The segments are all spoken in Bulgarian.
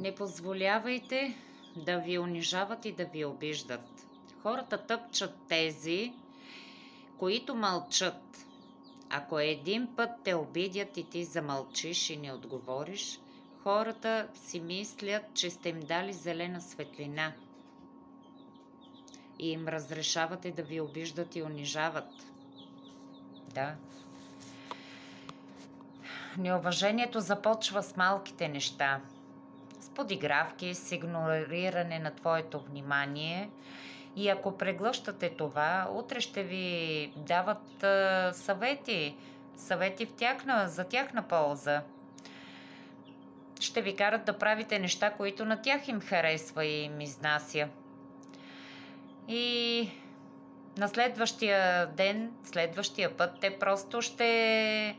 Не позволявайте да ви унижават и да ви обиждат. Хората тъпчат тези, които мълчат. Ако един път те обидят и ти замълчиш и не отговориш, хората си мислят, че сте им дали зелена светлина и им разрешавате да ви обиждат и унижават. Да. Неуважението започва с малките неща. С подигравки, с игнориране на твоето внимание. И ако преглъщате това, утре ще ви дават съвети за тяхна полза. Ще ви карат да правите неща, които на тях им харесва и им изнася. И на следващия ден, следващия път, те просто ще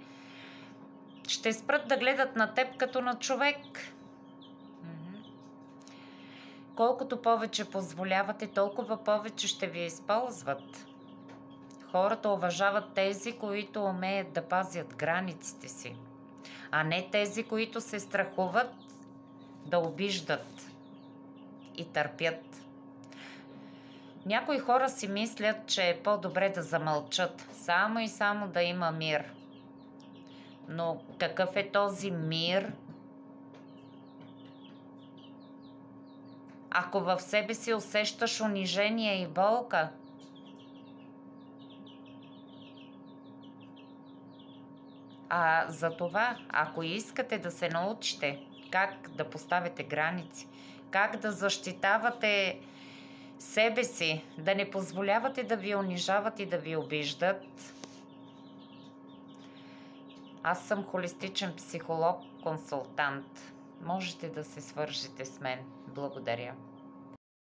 спрат да гледат на теб като на човек. Колкото повече позволявате, толкова повече ще ви използват. Хората уважават тези, които умеят да пазят границите си, а не тези, които се страхуват да обиждат и търпят. Някои хора си мислят, че е по-добре да замълчат, само и само да има мир. Но какъв е този мир, ако в себе си усещаш унижение и болка? За това, ако искате да се научите как да поставяте граници, как да защитавате себе си, да не позволявате да ви унижават и да ви обиждат, аз съм холистичен психолог, консултант. Можете да се свържете с мен. Благодаря.